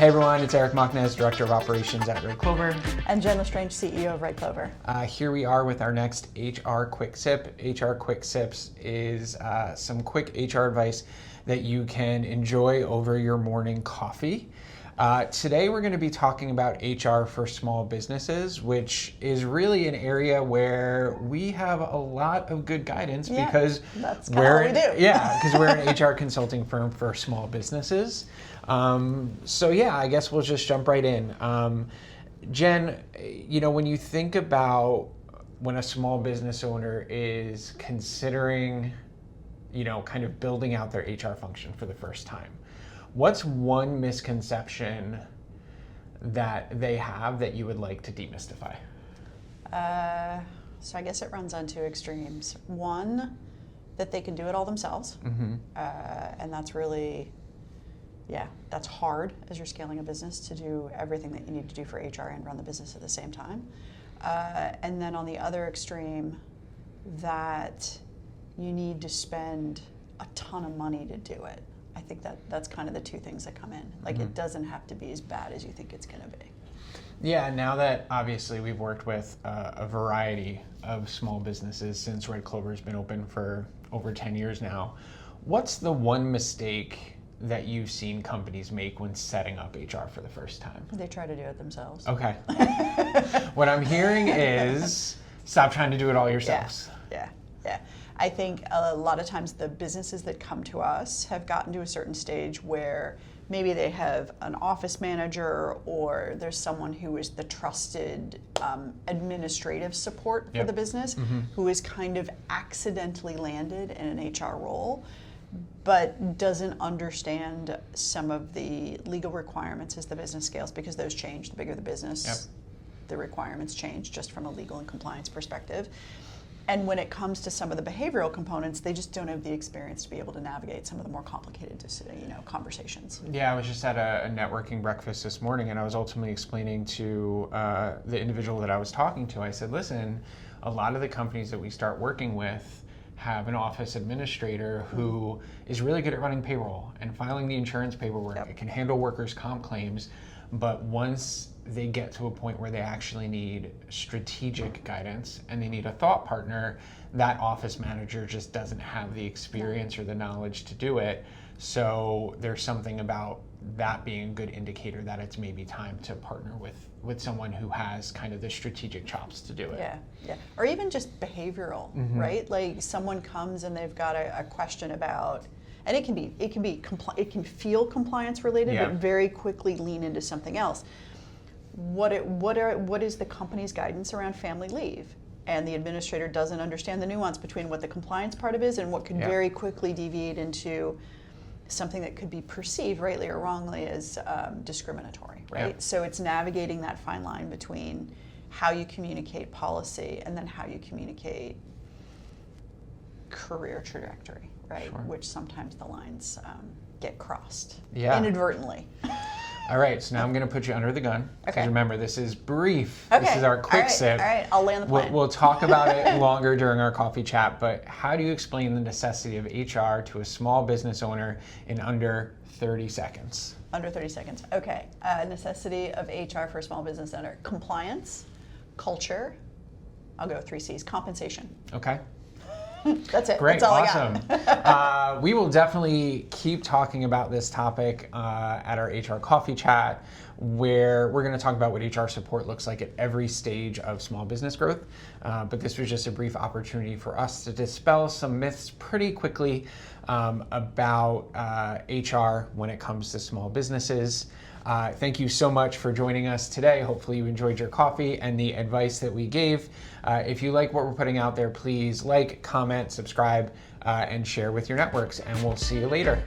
Hey everyone, it's Eric Machnez, Director of Operations at Red Clover. And Jen Lestrange, CEO of Red Clover. Here we are with our next HR Quick Sip. HR Quick Sips is some quick HR advice that you can enjoy over your morning coffee. Today we're going to be talking about HR for small businesses, which is really an area where we have a lot of good guidance because we're an HR consulting firm for small businesses. I guess we'll just jump right in. Jen, when you think about when a small business owner is considering, kind of building out their HR function for the first time, what's one misconception that they have that you would like to demystify? So I guess it runs on two extremes. One, that they can do it all themselves. Mm-hmm. And that's really, that's hard as you're scaling a business to do everything that you need to do for HR and run the business at the same time. And then on the other extreme, that you need to spend a ton of money to do it. I think that's kind of the two things that come in. Like, It doesn't have to be as bad as you think it's going to be. Yeah, now that obviously we've worked with a variety of small businesses since Red Clover's been open for over 10 years now, what's the one mistake that you've seen companies make when setting up HR for the first time? They try to do it themselves. Okay. What I'm hearing is stop trying to do it all yourselves. Yeah. I think a lot of times the businesses that come to us have gotten to a certain stage where maybe they have an office manager or there's someone who is the trusted administrative support for the business who is kind of accidentally landed in an HR role but doesn't understand some of the legal requirements as the business scales, because those change. The bigger the business, the requirements change just from a legal and compliance perspective. And when it comes to some of the behavioral components, they just don't have the experience to be able to navigate some of the more complicated, conversations. Yeah, I was just at a networking breakfast this morning, and I was ultimately explaining to the individual that I was talking to, I said, listen, a lot of the companies that we start working with have an office administrator who is really good at running payroll and filing the insurance paperwork. It can handle workers' comp claims, but once they get to a point where they actually need strategic guidance and they need a thought partner, that office manager just doesn't have the experience or the knowledge to do it. So there's something about that being a good indicator that it's maybe time to partner with someone who has kind of the strategic chops to do it. Yeah. Or even just behavioral, right? Like someone comes and they've got a question about, and it can feel compliance related, but very quickly lean into something else. What is the company's guidance around family leave? And the administrator doesn't understand the nuance between what the compliance part of is and what could very quickly deviate into something that could be perceived, rightly or wrongly, as discriminatory, right? So it's navigating that fine line between how you communicate policy and then how you communicate career trajectory, right? Sure. Which sometimes the lines get crossed inadvertently. All right, so now I'm going to put you under the gun. Okay. Remember, this is brief. Okay. This is our quick sip. All right, I'll land the plane. We'll talk about it longer during our coffee chat, but how do you explain the necessity of HR to a small business owner in under 30 seconds? Under 30 seconds. Okay. Necessity of HR for a small business owner. Compliance, culture, I'll go 3 C's, compensation. Okay. That's it. Great, That's all awesome. I got. We will definitely keep talking about this topic at our HR coffee chat, where we're going to talk about what HR support looks like at every stage of small business growth. But this was just a brief opportunity for us to dispel some myths pretty quickly about HR when it comes to small businesses. Thank you so much for joining us today. Hopefully you enjoyed your coffee and the advice that we gave. If you like what we're putting out there, please like, comment, subscribe, and share with your networks, and we'll see you later.